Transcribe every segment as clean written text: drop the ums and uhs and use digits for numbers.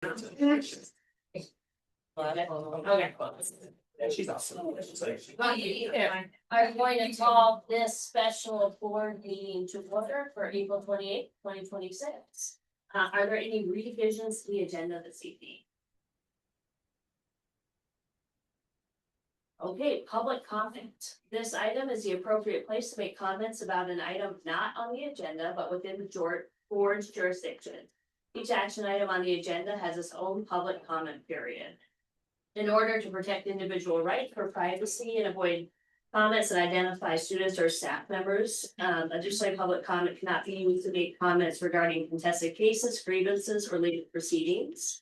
Okay. And she's awesome. I'm going to call this special board meeting to order for April 28th, 2026. Are there any revisions to the agenda this evening? Okay, public comment. This item is the appropriate place to make comments about an item not on the agenda, but within the board's jurisdiction. Each action item on the agenda has its own public comment period. In order to protect individual rights for privacy and avoid comments that identify students or staff members, additionally, public comment cannot be used to make comments regarding contested cases, grievances, or legal proceedings.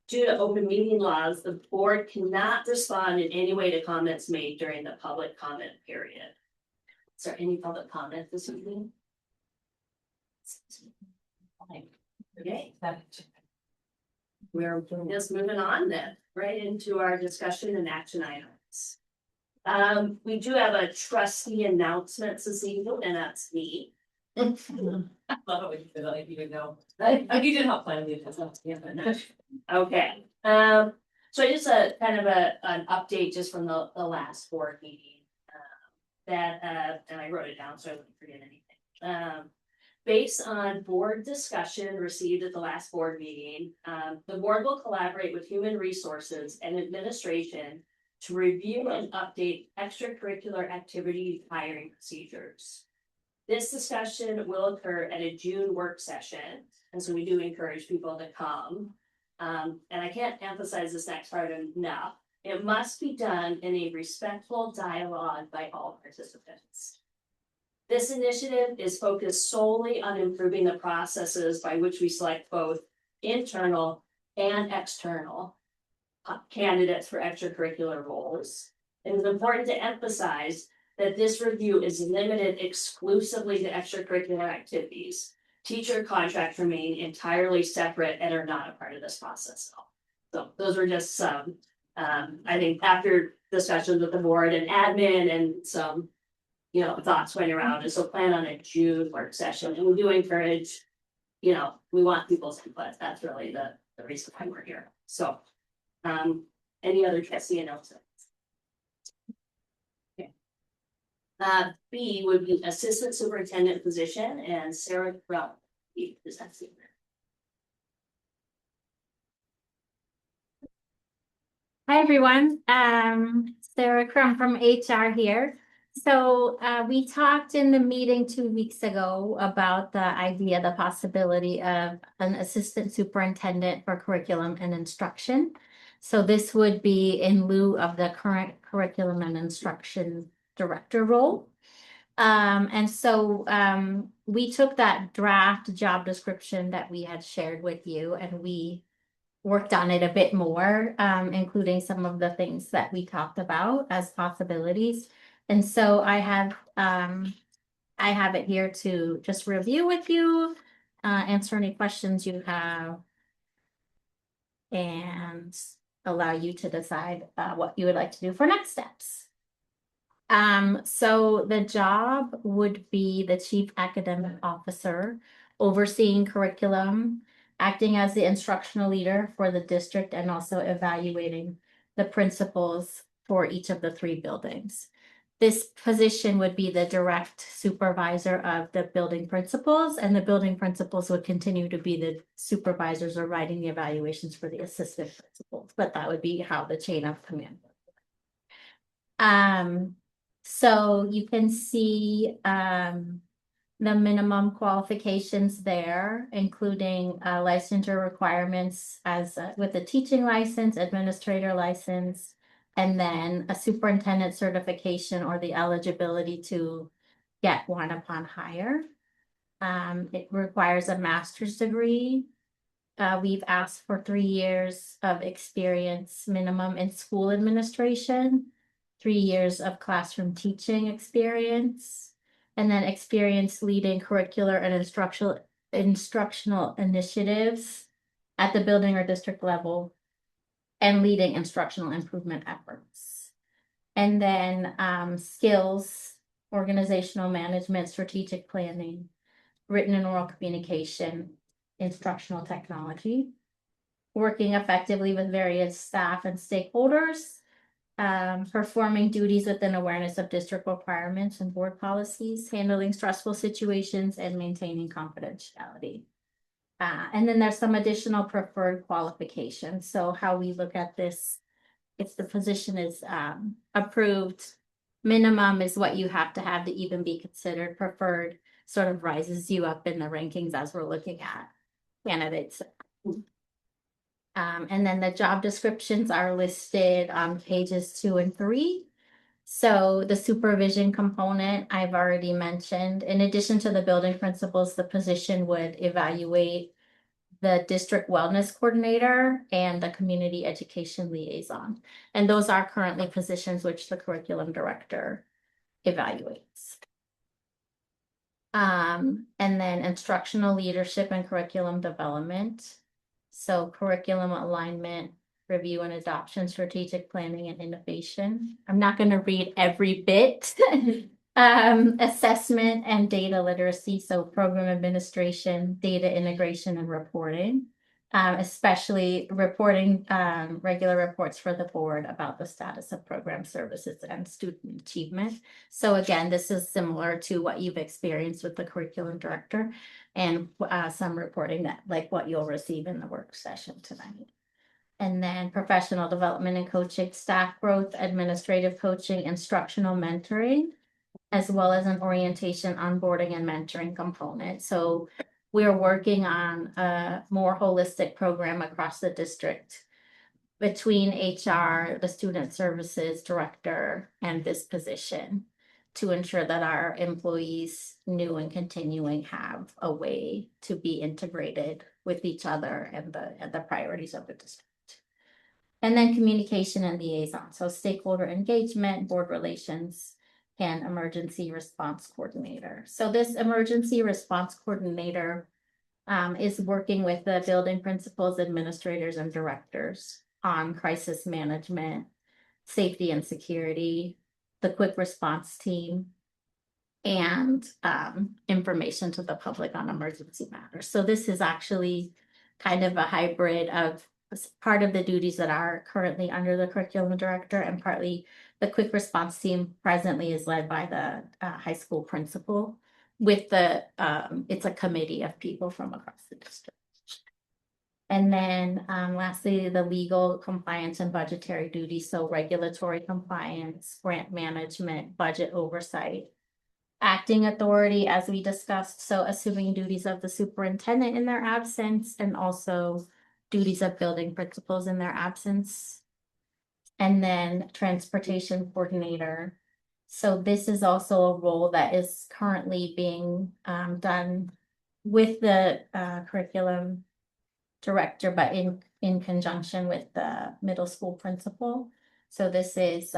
Due to open meeting laws, the board cannot respond in any way to comments made during the public comment period. Is there any public comment this evening? Okay. We're just moving on then, right into our discussion and action items. We do have a trustee announcement this evening, and that's me. I love it when you feel like you didn't know. You did help plan the agenda. Okay, so just a kind of an update just from the last board meeting. And I wrote it down so I wouldn't forget anything. Based on board discussion received at the last board meeting, the board will collaborate with human resources and administration to review and update extracurricular activity hiring procedures. This discussion will occur at a June work session, and so we do encourage people to come. And I can't emphasize this next part enough. It must be done in a respectful dialogue by all participants. This initiative is focused solely on improving the processes by which we select both internal and external candidates for extracurricular roles. It is important to emphasize that this review is limited exclusively to extracurricular activities. Teacher contracts remain entirely separate and are not a part of this process at all. So those are just some, I think after discussions with the board and admin and some, thoughts going around. And so plan on a June work session, and we do encourage, we want people's input. That's really the reason why we're here. So, any other trustee announcements? B would be assistant superintendent position, and Sarah Brown is that senior. Hi everyone, Sarah Crum from HR here. So we talked in the meeting 2 weeks ago about the possibility of an assistant superintendent for curriculum and instruction. So this would be in lieu of the current curriculum and instruction director role. And so we took that draft job description that we had shared with you, and we worked on it a bit more, including some of the things that we talked about as possibilities. And so I have it here to just review with you, answer any questions you have, and allow you to decide what you would like to do for next steps. So the job would be the chief academic officer, overseeing curriculum, acting as the instructional leader for the district, and also evaluating the principals for each of the 3 buildings. This position would be the direct supervisor of the building principals, and the building principals would continue to be the supervisors or writing the evaluations for the assistant principals, but that would be how the chain of command would work. So you can see the minimum qualifications there, including licensure requirements as with a teaching license, administrator license, and then a superintendent certification or the eligibility to get one upon hire. It requires a master's degree. We've asked for 3 years of experience minimum in school administration, 3 years of classroom teaching experience, and then experience leading curricular and instructional initiatives at the building or district level, and leading instructional improvement efforts. And then skills, organizational management, strategic planning, written and oral communication, instructional technology. working effectively with various staff and stakeholders, performing duties within awareness of district requirements and board policies, handling stressful situations, and maintaining confidentiality. And then there's some additional preferred qualifications. So how we look at this, if the position is approved, minimum is what you have to even be considered. Preferred sort of rises you up in the rankings as we're looking at candidates. And then the job descriptions are listed on pages 2 and 3. So the supervision component I've already mentioned. In addition to the building principals, the position would evaluate the district wellness coordinator and the community education liaison. And those are currently positions which the curriculum director evaluates. And then instructional leadership and curriculum development. So curriculum alignment, review and adoption, strategic planning and innovation. I'm not going to read every bit. Assessment and data literacy, so program administration, data integration and reporting, especially reporting regular reports for the board about the status of program services and student achievement. So again, this is similar to what you've experienced with the curriculum director, and some reporting that like what you'll receive in the work session tonight. And then professional development and coaching, staff growth, administrative coaching, instructional mentoring, as well as an orientation, onboarding, and mentoring component. So we're working on a more holistic program across the district between HR, the student services director, and this position to ensure that our employees, new and continuing, have a way to be integrated with each other and the priorities of the district. And then communication and liaison, so stakeholder engagement, board relations, and emergency response coordinator. So this emergency response coordinator is working with the building principals, administrators, and directors on crisis management, safety and security, the quick response team, and information to the public on emergency matters. So this is actually kind of a hybrid of part of the duties that are currently under the curriculum director, and partly the quick response team presently is led by the high school principal with the, it's a committee of people from across the district. And then lastly, the legal compliance and budgetary duties. So regulatory compliance, grant management, budget oversight, acting authority, as we discussed. So assuming duties of the superintendent in their absence, and also duties of building principals in their absence. And then transportation coordinator. So this is also a role that is currently being done with the curriculum director, but in conjunction with the middle school principal. So this is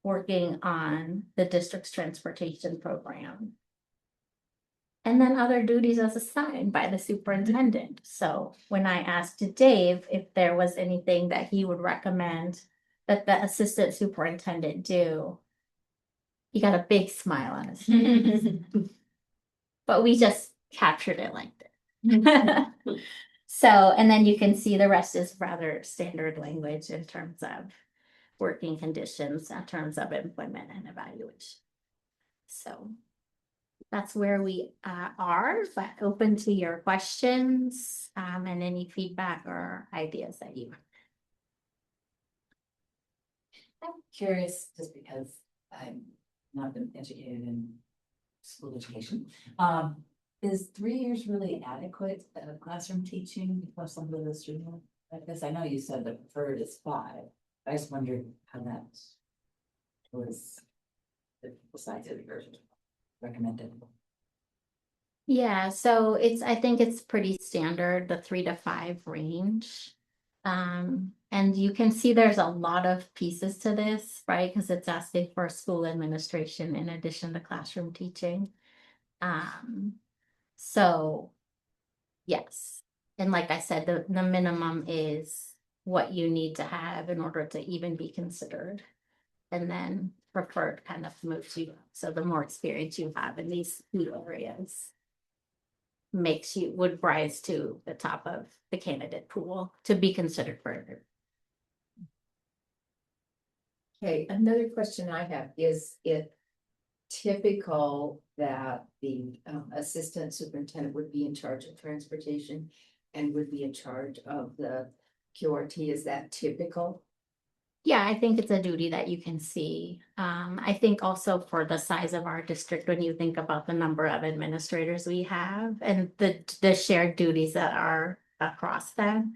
working on the district's transportation program. And then other duties as assigned by the superintendent. So when I asked Dave if there was anything that he would recommend that the assistant superintendent do, he got a big smile on his face. But we just captured it like that. So, and then you can see the rest is rather standard language in terms of working conditions, in terms of employment and evaluation. So that's where we are, but open to your questions and any feedback or ideas that you have. I'm curious, just because I've not been educated in school education. Is 3 years really adequate classroom teaching before some of the student? I guess I know you said the preferred is 5. I just wondered how that was decided or recommended. Yeah, so I think it's pretty standard, the 3 to 5 range. And you can see there's a lot of pieces to this, right? Because it's asking for school administration in addition to classroom teaching. So yes. And like I said, the minimum is what you need to have in order to even be considered. And then preferred kind of moves you up. So the more experience you have in these new areas. would rise to the top of the candidate pool to be considered further. Okay, another question I have, is it typical that the assistant superintendent would be in charge of transportation and would be in charge of the QRT? Is that typical? Yeah, I think it's a duty that you can see. I think also for the size of our district, when you think about the number of administrators we have and the shared duties that are across them,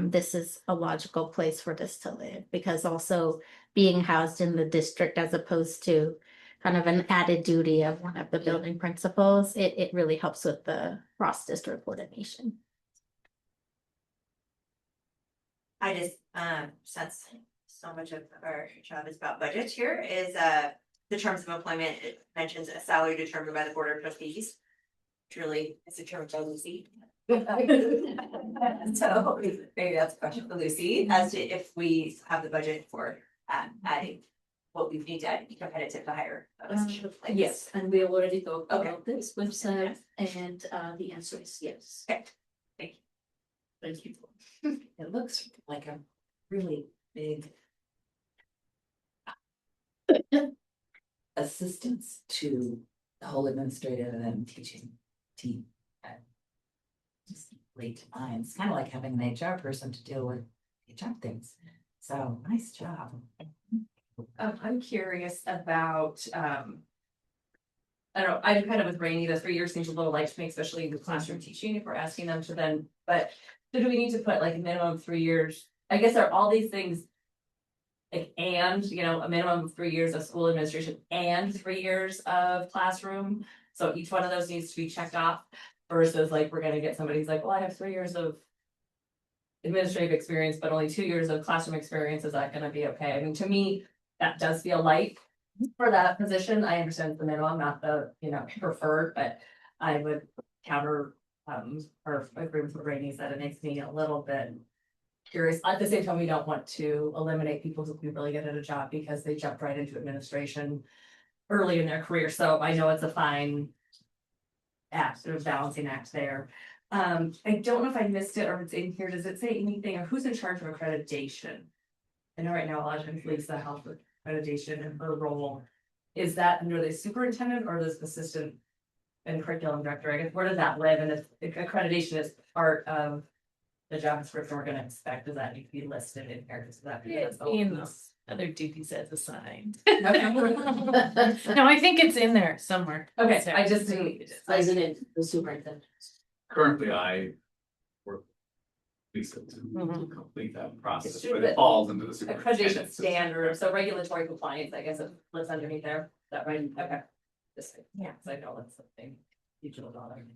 this is a logical place for this to live, because also being housed in the district as opposed to kind of an added duty of one of the building principals, it really helps with the cross-district coordination. I just, since so much of our job is about budget here, is, the terms of employment, it mentions a salary determined by the board of trustees. Truly, it's determined by Lucy. So maybe that's a question for Lucy, as to if we have the budget for, adding what we need to add to be competitive to hire. a position like this. Yes, and we already talked Okay. about this with Sam, and the answer is yes. Okay, thank you. Thank you. It looks like a really big assistance to the whole administrative and teaching team. Just late to mind. It's kind of like having an HR person to deal with HR things. So nice job. I'm curious about, I don't know, I'm kind of with Rainey, the 3 years seems a little light to me, especially in the classroom teaching, if we're asking them to then, but. So do we need to put like a minimum of 3 years? I guess are all these things. Like, and, you know, a minimum of 3 years of school administration and 3 years of classroom, so each one of those needs to be checked off. Versus like, we're gonna get somebody who's like, well, I have 3 years of. Administrative experience, but only 2 years of classroom experience, is that gonna be okay? I mean, to me, that does feel light for that position. I understand the minimum, not the, preferred, but I would counter, or agree with what Rainey said, it makes me a little bit curious. At the same time, we don't want to eliminate people who can really good at a job because they jumped right into administration early in their career, so I know it's a fine act, sort of balancing act there. I don't know if I missed it or if it's in here, does it say anything, or who's in charge of accreditation? I know right now a lot of times Lisa helps with accreditation and her role. Is that under the superintendent or the assistant and curriculum director? I guess, where does that live? And if accreditation is part of the job description we're gonna expect, does that need to be listed in here? Does that be In those other duties as assigned. Okay. No, I think it's in there somewhere. Okay, I just didn't. Isn't it the superintendent? Currently, I work Lisa to Mhm. complete that process, It's true but that it falls into the Accreditation superintendent system. standard, so regulatory compliance, I guess it lives underneath there, is that right? Okay. Just, yeah, because I know that's something digital dollar.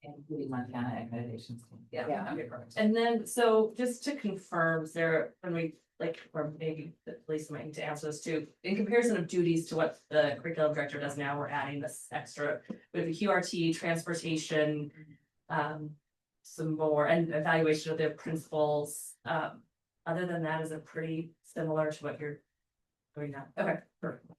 Including Montana accreditation. Yeah, okay, perfect. And then, so just to confirm, Sarah, when we, like, or maybe Lisa might need to answer this too, in comparison of duties to what the curriculum director does now, we're adding this extra with the QRT, transportation. Some more, and evaluation of their principals. Other than that, is it pretty similar to what you're doing now? Okay, perfect.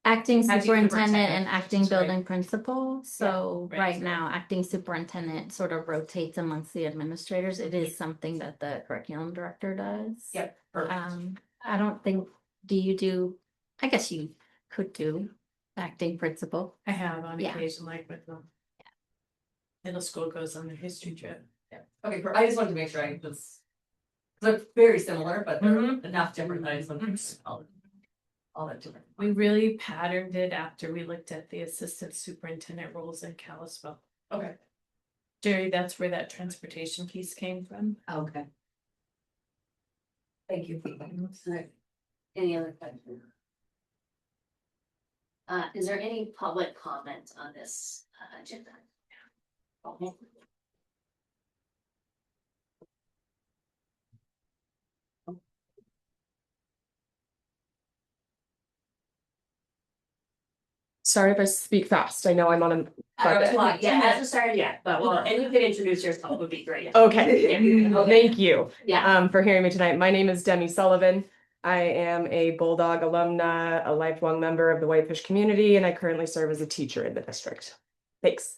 Acting Acting superintendent and superintendent, acting sorry. building principal, so right, right sorry. now, acting superintendent sort of rotates amongst the administrators. It is something that the curriculum director does. Yep, perfect. I don't think, I guess you could do acting principal. I have on Yeah. occasion, like with the middle school goes on their history trip. Okay, I just wanted to make sure I was. They're very similar, but they're Mhm. enough different that I just wanted to all that different. We really patterned it after we looked at the assistant superintendent roles in Kalispell. Okay. Jerry, that's where that transportation piece came from. Okay. Thank you. Alright. Any other questions? Is there any public comment on this agenda? Okay. Sorry if I speak fast. I know I'm on a budget. Yeah, it hasn't started yet, but well, and you can introduce yourself would be great. Okay, Yeah. thank you Yeah. for hearing me tonight. My name is Demi Sullivan. I am a Bulldog alumna, a lifelong member of the Whitefish community, and I currently serve as a teacher in the district. Thanks.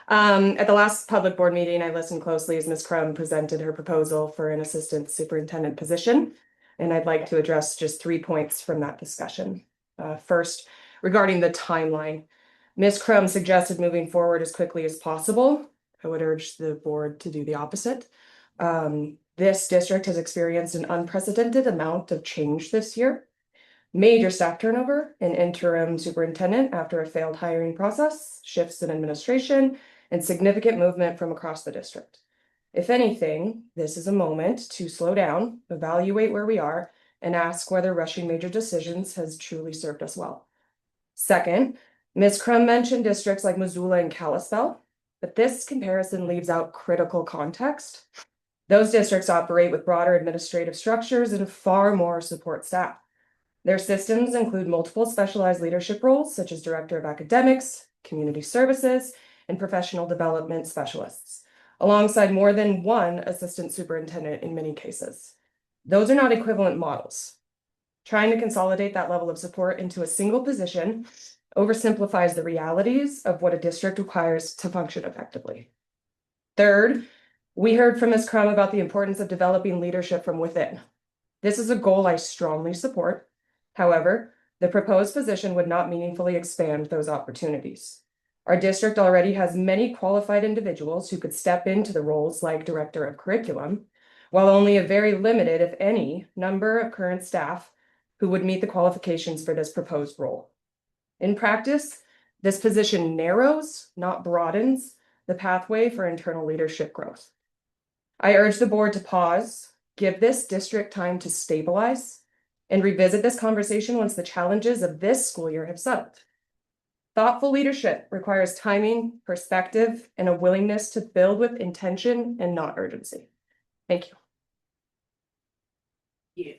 At the last public board meeting, I listened closely as Ms. Crum presented her proposal for an assistant superintendent position, and I'd like to address just 3 points from that discussion. First, regarding the timeline, Ms. Crum suggested moving forward as quickly as possible. I would urge the board to do the opposite. This district has experienced an unprecedented amount of change this year. Major staff turnover, an interim superintendent after a failed hiring process, shifts in administration, and significant movement from across the district. If anything, this is a moment to slow down, evaluate where we are, and ask whether rushing major decisions has truly served us well. Second, Ms. Crum mentioned districts like Missoula and Kalispell, but this comparison leaves out critical context. Those districts operate with broader administrative structures and far more support staff. Their systems include multiple specialized leadership roles, such as Director of Academics, Community Services, and Professional Development Specialists, alongside more than one assistant superintendent in many cases. Those are not equivalent models. Trying to consolidate that level of support into a single position oversimplifies the realities of what a district requires to function effectively. Third, we heard from Ms. Crum about the importance of developing leadership from within. This is a goal I strongly support. However, the proposed position would not meaningfully expand those opportunities. Our district already has many qualified individuals who could step into the roles like Director of Curriculum, while only a very limited, if any, number of current staff who would meet the qualifications for this proposed role. In practice, this position narrows, not broadens, the pathway for internal leadership growth. I urge the board to pause, give this district time to stabilize, and revisit this conversation once the challenges of this school year have settled. Thoughtful leadership requires timing, perspective, and a willingness to build with intention and not urgency. Thank you. Yeah.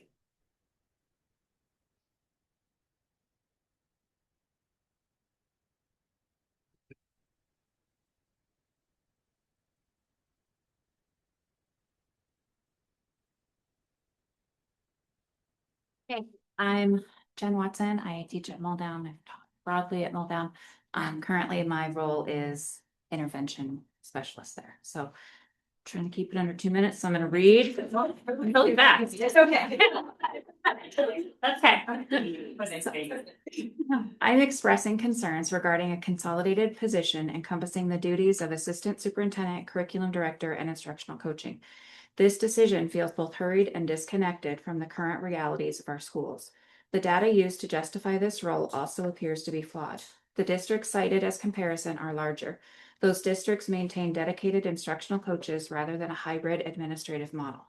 Hey, I'm Jen Watson. I teach at Muldown. I've taught broadly at Muldown. Currently my role is intervention specialist there. So trying to keep it under 2 minutes. So I'm going to read really fast. It's okay. Okay. I'm expressing concerns regarding a consolidated position encompassing the duties of assistant superintendent, curriculum director, and instructional coaching. This decision feels both hurried and disconnected from the current realities of our schools. The data used to justify this role also appears to be flawed. The districts cited as comparison are larger. Those districts maintain dedicated instructional coaches rather than a hybrid administrative model.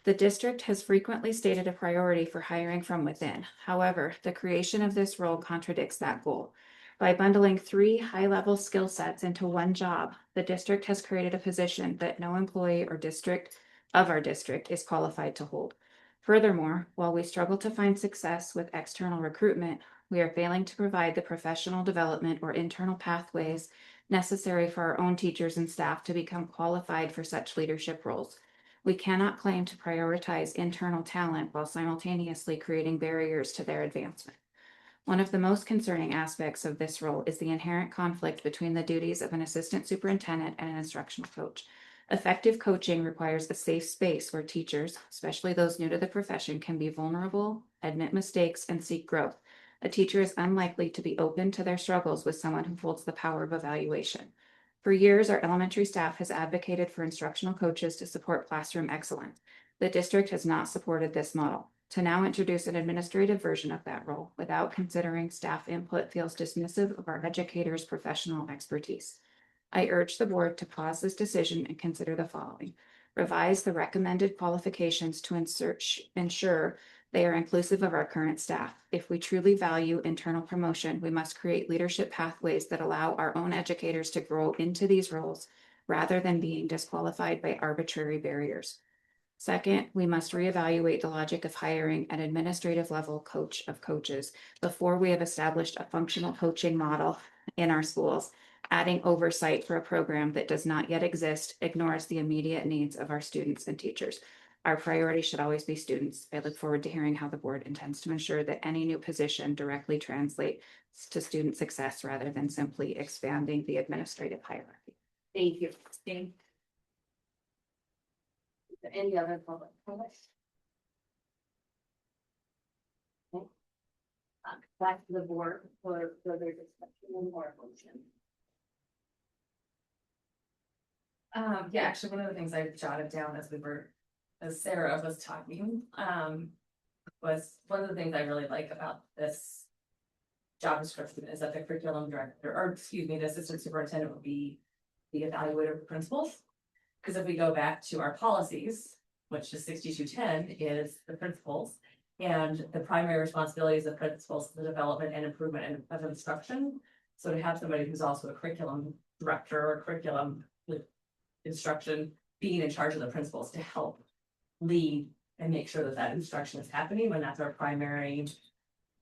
The district has frequently stated a priority for hiring from within. However, the creation of this role contradicts that goal. By bundling 3 high-level skill sets into one job, the district has created a position that no employee or district of our district is qualified to hold. Furthermore, while we struggle to find success with external recruitment, we are failing to provide the professional development or internal pathways necessary for our own teachers and staff to become qualified for such leadership roles. We cannot claim to prioritize internal talent while simultaneously creating barriers to their advancement. One of the most concerning aspects of this role is the inherent conflict between the duties of an assistant superintendent and an instructional coach. Effective coaching requires a safe space where teachers, especially those new to the profession, can be vulnerable, admit mistakes, and seek growth. A teacher is unlikely to be open to their struggles with someone who holds the power of evaluation. For years, our elementary staff has advocated for instructional coaches to support classroom excellence. The district has not supported this model. To now introduce an administrative version of that role without considering staff input feels dismissive of our educators' professional expertise. I urge the board to pause this decision and consider the following. Revise the recommended qualifications to ensure they are inclusive of our current staff. If we truly value internal promotion, we must create leadership pathways that allow our own educators to grow into these roles rather than being disqualified by arbitrary barriers. Second, we must reevaluate the logic of hiring an administrative level coach of coaches before we have established a functional coaching model in our schools. Adding oversight for a program that does not yet exist ignores the immediate needs of our students and teachers. Our priority should always be students. I look forward to hearing how the board intends to ensure that any new position directly translates to student success rather than simply expanding the administrative hierarchy. Thank you, Christine. Is there any other public comments? Okay. Back to the board for further discussion and more motion. Yeah, actually, one of the things I jotted down as Sarah was talking, was one of the things I really like about this job description is that the curriculum director, or excuse me, the assistant superintendent would be the evaluator of principals. Because if we go back to our policies, which is 6210 is the principals, and the primary responsibilities of principals, the development and improvement of instruction. So to have somebody who's also a curriculum director or curriculum with instruction, being in charge of the principals to help lead and make sure that that instruction is happening when that's our primary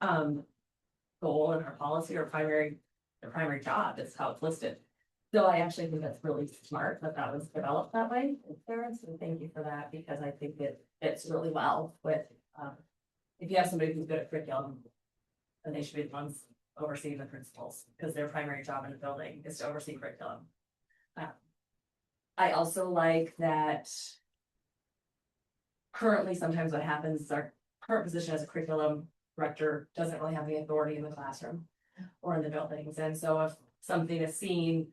goal in our policy or the primary job is how it's listed. So I actually think that's really smart that was developed that way, Sarah, so thank you for that, because I think it fits really well with, if you have somebody who's good at curriculum, then they should be the ones overseeing the principals, because their primary job in the building is to oversee curriculum. I also like that currently sometimes what happens is our current position as a curriculum director doesn't really have the authority in the classroom or in the buildings, and so if something is seen,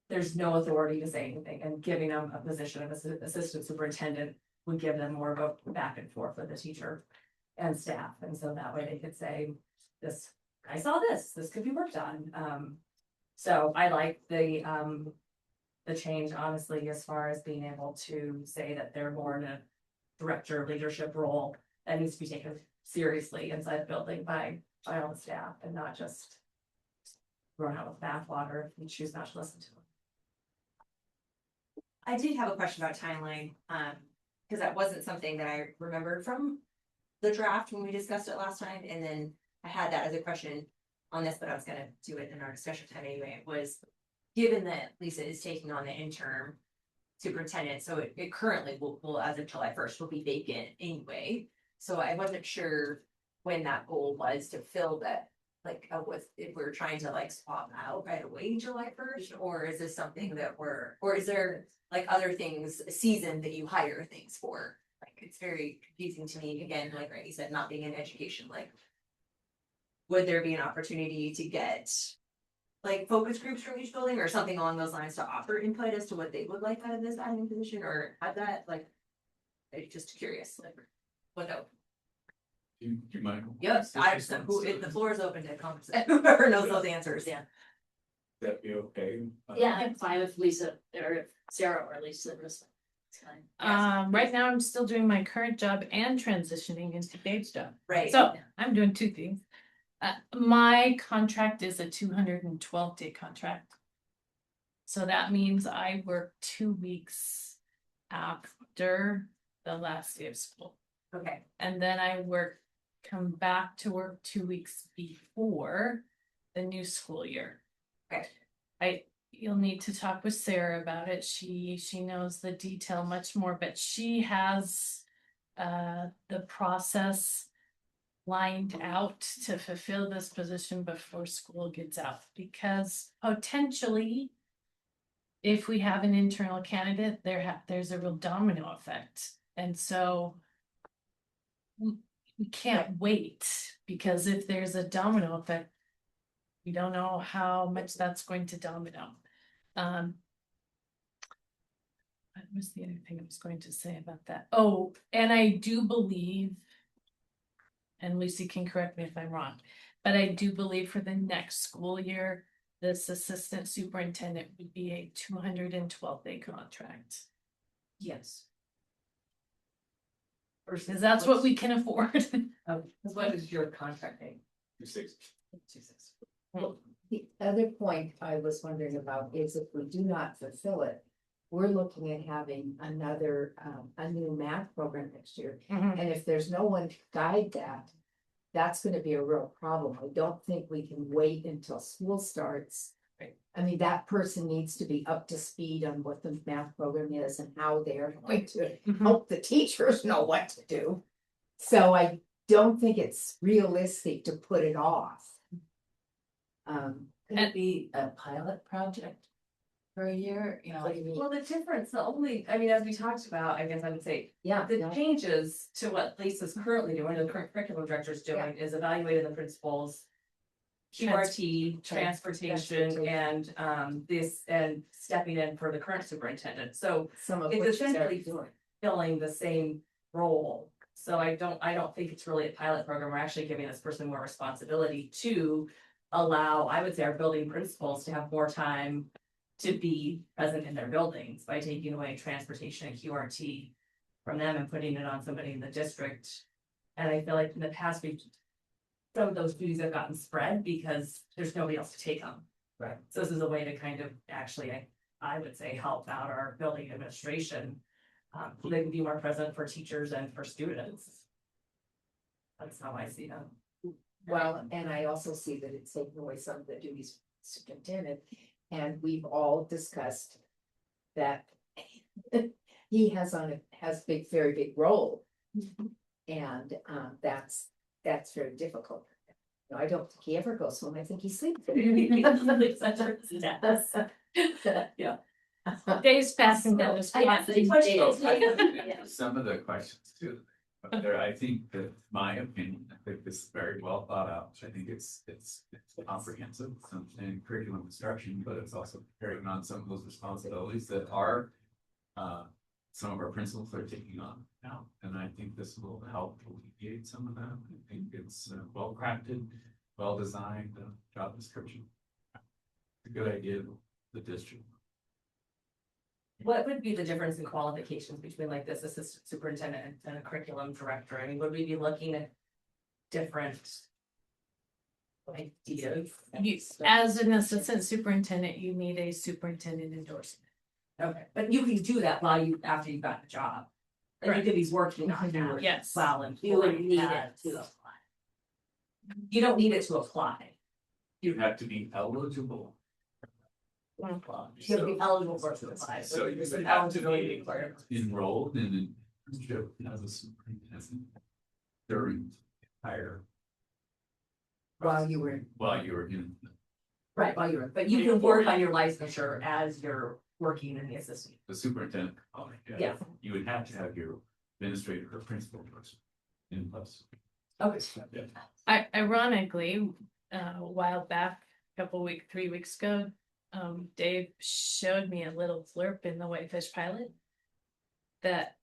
there's no authority to say anything, and giving them a position of assistant superintendent would give them more of a back and forth with the teacher and staff, and so that way they could say, this, I saw this could be worked on. So I like the change, honestly, as far as being able to say that they're more in a director leadership role that needs to be taken seriously inside the building by all the staff, and not just thrown out with bathwater if you choose not to listen to them. I did have a question about timeline, because that wasn't something that I remembered from the draft when we discussed it last time, and then I had that as a question on this, but I was gonna do it in our discussion time anyway. It was, given that Lisa is taking on the interim superintendent, so it currently will as of July 1st will be vacant anyway. So I wasn't sure when that goal was to fill that, like, if we're trying to like swap out right away July 1st, or is this something that or is there like other things, a season that you hire things for? Like, it's very confusing to me, again, like Randy said, not being in education, like, would there be an opportunity to get like focus groups from each building or something along those lines to offer input as to what they would like out of this admin position, or have that, like, I'm just curious, like, what that. You might. Yes, the floor is open to conversation, whoever knows those answers, yeah. That be okay? Yeah, I'm fine with Lisa or Sarah or Lisa. It's fine. Right now I'm still doing my current job and transitioning into Dave's job. Right. So I'm doing two things. My contract is a 212-day contract. So that means I work 2 weeks after the last day of school. Okay, And then come back to work 2 weeks before the new school year. okay, You'll need to talk with Sarah about it. She knows the detail much more, but she has the process lined out to fulfill this position before school gets out, because potentially if we have an internal candidate, there's a real domino effect. And so we can't wait, because if there's a domino effect, we don't know how much that's going to domino. What was the other thing I was going to say about that? Oh, and I do believe, and Lucy can correct me if I'm wrong, but I do believe for the next school year, this assistant superintendent would be a 212-day contract. Yes. Because that's what we can afford. Because what is your contract date? 6. The other point I was wondering about is if we do not fulfill it, we're looking at having another, a new math program next year. Mhm. And if there's no one to guide that, that's gonna be a real problem. I don't think we can wait until school starts I mean, that person needs to be up to speed on what the math program is and how they're going to help the teachers know what to do. So I don't think it's realistic to put it off. Could it be a pilot project for a year, you know, like, Well, the difference, the only, I mean, as we talked about, I guess I would say, Yeah. the changes to what Lisa's currently doing, the current curriculum director is doing, is evaluating the principals. QRT, transportation, and this, and stepping in for the current superintendent, so Some of it's which is already essentially doing. filling the same role. So I don't think it's really a pilot program, we're actually giving this person more responsibility to allow, I would say, our building principals to have more time to be present in their buildings by taking away transportation and QRT from them and putting it on somebody in the district. And I feel like in the past, some of those duties have gotten spread because there's nobody else to take them. Right. So this is a way to kind of actually, I would say, help out our building administration. So they can be more present for teachers and for students. That's how I see them. Well, and I also see that it's taking away some of the duties of the superintendent, and we've all discussed that he has big, very big role. And that's very difficult. No, I don't think he ever goes home. I think he sleeps. Yeah. Days passing down the street. Some of the questions too. But there, I think that my opinion, I think this is very well thought out. I think it's comprehensive, and curriculum instruction, but it's also carrying on some of those responsibilities that are some of our principals are taking on now, and I think this will help alleviate some of that. I think it's well crafted, well designed job description. It's a good idea of the district. What would be the difference in qualifications between like this assistant superintendent and a curriculum director? I mean, would we be looking at different ideas? As an assistant superintendent, you need a superintendent endorsement. Okay, but you can do that after you got the job. And you could be working on that. Yes. While employed. You would need it as- to apply. You don't need it to apply. You have to be eligible. You have to be eligible for it to apply. So you there's would some have to eligibility be requirements. enrolled in an internship as a superintendent during the entire. While you were, While you were in. Right, while you're, but you can work on your licensure as you're working in the assistant. The superintendent, component, Yeah. you would have to have your administrator or principal person in place. Okay. Yeah. Ironically, a while back, 3 weeks ago, Dave showed me a little blurb in the Whitefish pilot that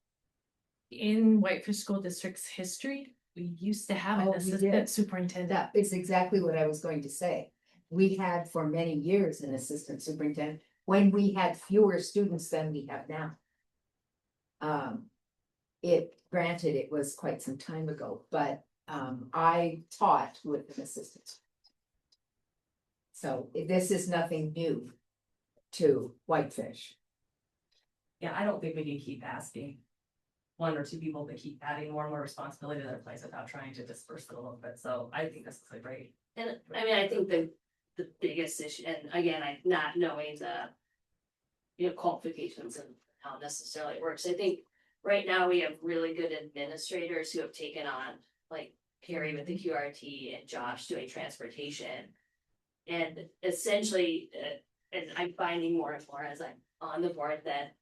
in Whitefish School District's history, we used to have Oh, an we assistant did. superintendent. that is exactly what I was going to say. We had for many years an assistant superintendent when we had fewer students than we have now. Granted, it was quite some time ago, but I taught with an assistant. So this is nothing new to Whitefish. Yeah, I don't think we can keep asking one or two people to keep adding more and more responsibility to their place without trying to disperse it a little bit. So I think this is a great. And I mean, I think the biggest issue, and again, I not knowing the qualifications and how necessarily it works. I think right now we have really good administrators who have taken on, like Carrie with the QRT and Josh doing transportation. And essentially, and I'm finding more and more as I'm on the board that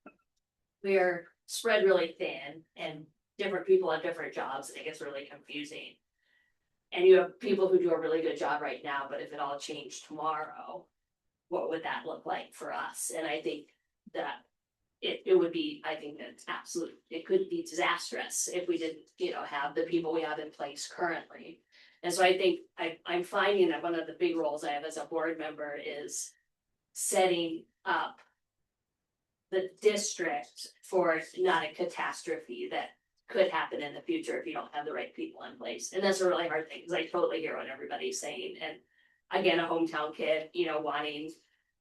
we are spread really thin and different people have different jobs, and it gets really confusing. And you have people who do a really good job right now, but if it all changed tomorrow, what would that look like for us? And I think that it would be, I think that's it could be disastrous if we didn't, have the people we have in place currently. And so I think I'm finding that one of the big roles I have as a board member is setting up the district for not a catastrophe that could happen in the future if you don't have the right people in place. And that's a really hard thing, because I totally hear what everybody's saying. And again, a hometown kid, wanting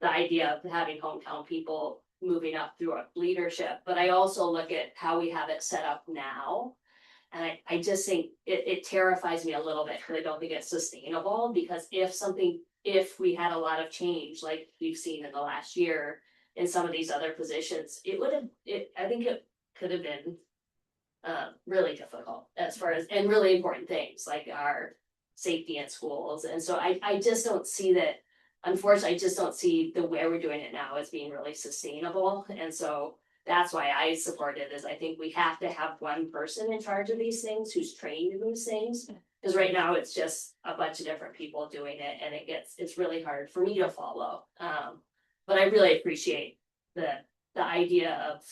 the idea of having hometown people moving up through leadership. But I also look at how we have it set up now. And I just think it terrifies me a little bit, because I don't think it's sustainable, because if something if we had a lot of change like we've seen in the last year in some of these other positions, I think it could have been really difficult as far as, and really important things like our safety in schools. And so I just don't see that, unfortunately, I just don't see the way we're doing it now as being really sustainable. And so that's why I support it, is I think we have to have one person in charge of these things who's trained in these things. Because right now it's just a bunch of different people doing it, and it's really hard for me to follow. But I really appreciate the idea of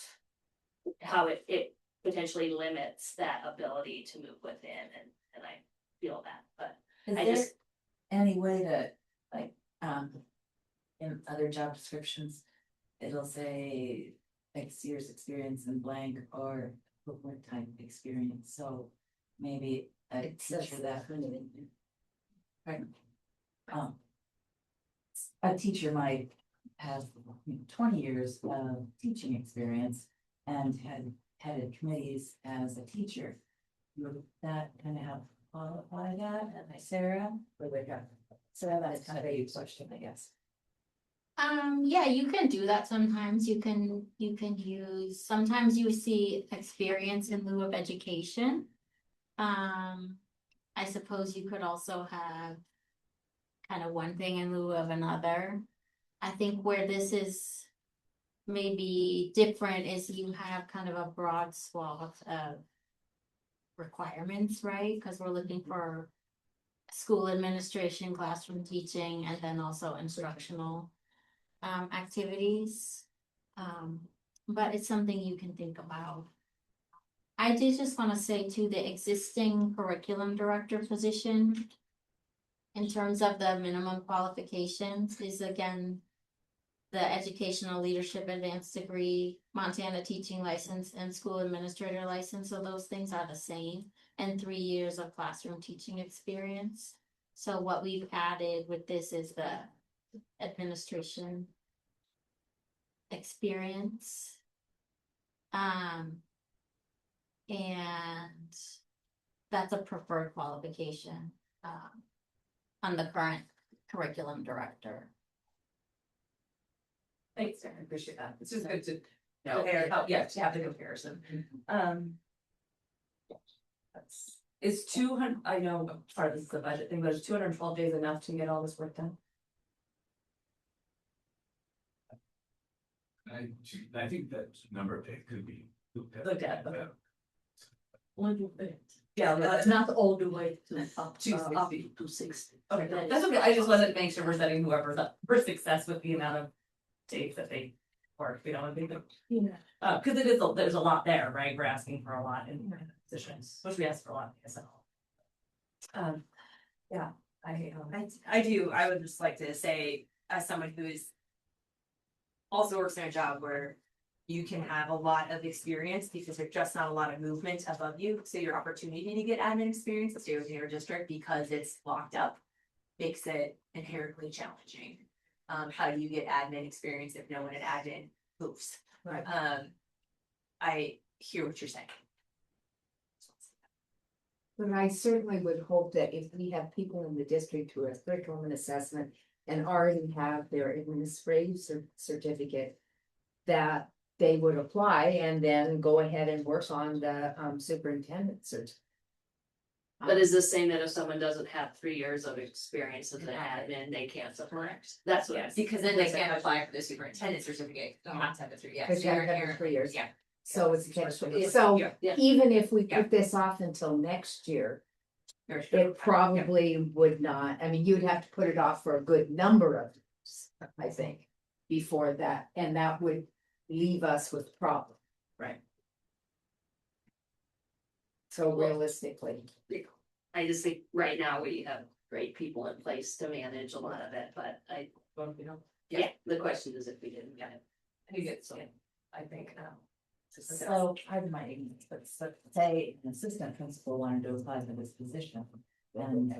how it potentially limits that ability to move within, and I feel that, but Is I there just, any way to, like, in other job descriptions, it'll say X years experience in blank or equivalent type experience, so maybe a It says teacher that. that. Right. A teacher might have 20 years of teaching experience and had headed committees as a teacher. Would that kind of help qualify that, Sarah? Or would that, Sarah, that's kind of a question, I guess. Yeah, you can do that sometimes. You can use, sometimes you see experience in lieu of education. I suppose you could also have kind of one thing in lieu of another. I think where this is maybe different is you have kind of a broad swath of requirements, right? Because we're looking for school administration, classroom teaching, and then also instructional activities. But it's something you can think about. I did just want to say too, the existing curriculum director position in terms of the minimum qualifications is again the educational leadership advanced degree, Montana teaching license, and school administrator license. So those things are the same, and 3 years of classroom teaching experience. So what we've added with this is the administration experience. And that's a preferred qualification on the current curriculum director. Thanks, Sarah, I appreciate that. It's just good to know, yeah, to have the comparison. Is 200, I know part of this is the budget thing, but is 212 days enough to get all this work done? I think that number of days could be looked at. Yeah, that's not all the way to up 260. to 60. Okay, that's okay, I just wasn't making sure we're setting whoever's up for success with the amount of days that they work, we don't want to be. Yeah. Cause there's a lot there, right, we're asking for a lot in positions, which we ask for a lot, so. Yeah, I would just like to say, as someone who's also works in a job where you can have a lot of experience because there's just not a lot of movement above you. So your opportunity to get admin experience, let's stay within your district, because it's locked up, makes it inherently challenging. How do you get admin experience if no one in admin moves? Right. I hear what you're saying. But I certainly would hope that if we have people in the district who are curriculum and assessment and already have their administrative certificate, that they would apply and then go ahead and work on the superintendent cert. But is this saying that if someone doesn't have 3 years of experience as an admin, they can't support? That's what. Yes, because then they can't apply for the superintendent certificate, you have to have it through, yeah. Because So you you're have to have here, 3 years. yeah. So it's so Yeah. even if we Yeah. put this off until next year, You're sure. it probably would not, I mean, you'd have to put it off for a good number of years, I think, before that, and that would leave us with problems. Right. So realistically, I just think right now we have great people in place to manage a lot of it, but yeah, the question is if we didn't get it. I think it's, I think, So I might, but say an assistant principal wanted to apply for this position, then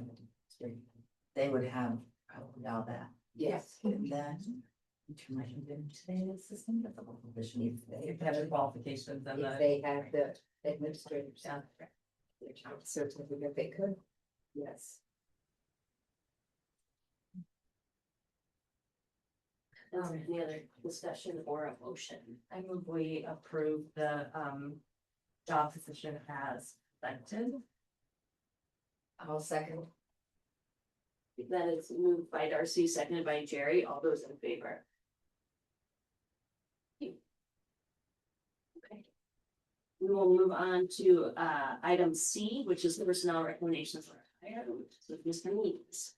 they would have probably all that. yes. And then you might have been today assistant principal position if they have the qualifications and If they had the administrative certificate, they could, yes. Is there any other discussion or a motion? I move we approve the job position as presented. I'll second. That is moved by Darcy, seconded by Jerry. All those in favor? Okay. We will move on to item C, which is the personnel recommendations for hire, with Mr. Needs.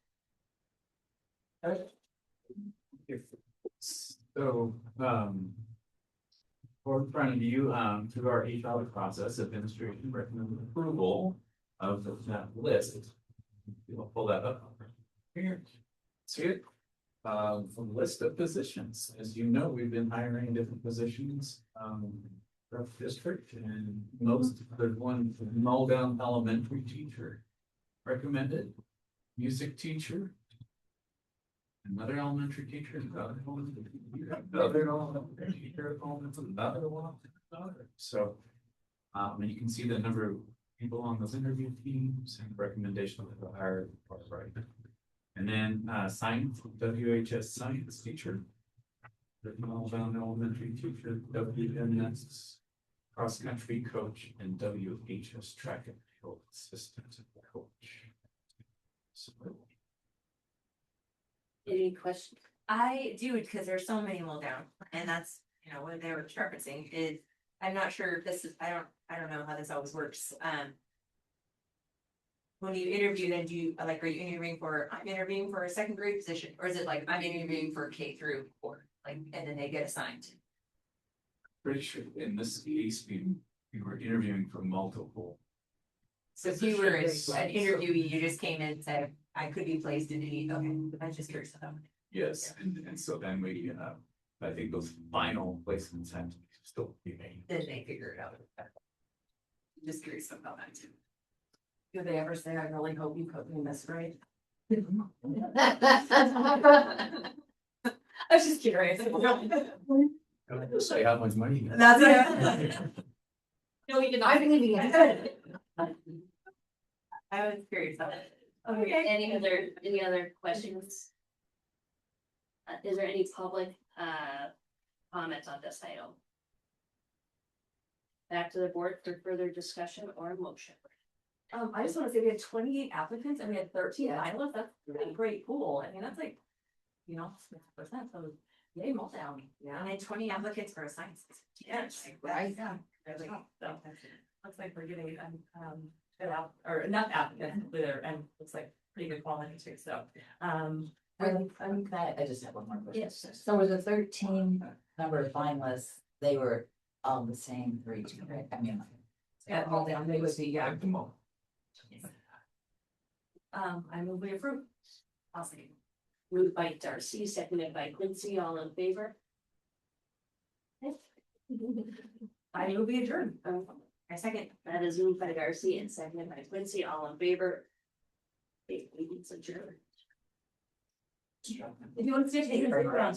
So, for in front of you, through our HR process, administration recommended approval of that list. You'll pull that up here. See it? From list of positions. As you know, we've been hiring different positions, throughout the district, and most, there's one Muldown elementary teacher recommended, music teacher, another elementary teacher, another elementary teacher, another elementary teacher, another one. So, and you can see the number of people on those interview teams and recommendation of the hire, right? And then, science, WHS science teacher. The Muldown elementary teacher, WMS cross-country coach, and WHS track and field assistant coach. So, Any questions? I do, because there's so many down, and that's, you know, what they were referencing is, I'm not sure if this is, I don't know how this always works, when you interview, then do you, like, are you interviewing for, I'm interviewing for a second grade position, or is it like, I'm interviewing for K through 4, like, and then they get assigned? pretty sure in this case, we were interviewing for multiple. So if you were an interviewee, you just came in and said, I could be placed in any, okay, I'm just curious about. Yes, and so then we, I think those final placements have to still be made. Then they figure it out. Just curious about that too. Do they ever say, I really hope you put me in this grade? I was just curious. Say how much money. you got. That's it. No, we did I not. believe you. I was curious about it. Okay. Any other questions? Is there any public comments on this item? Back to the board for further discussion or motion. I just wanna say we had 28 applicants and we had 13 finalists. That's a great pool. I mean, that's like, you know, 6%, so yay, Muldown. Yeah. And then 20 applicants for a science. Yes, Right. Yeah. Really. So, looks like we're getting, good out, or enough applicants there, and looks like pretty good quality too, so, I just have one more question. Yes. So were the 13 number of finalists, they were all the same for each, right? I mean. yeah, Muldown, they would be, yeah. Like the mo- I move we approve. I'll see. Moved by Darcy, seconded by Quincy, all in favor? I move we adjourn. I second. That is moved by Darcy and seconded by Quincy, all in favor? Okay, meeting's adjourned. If you want to stay, take a break around,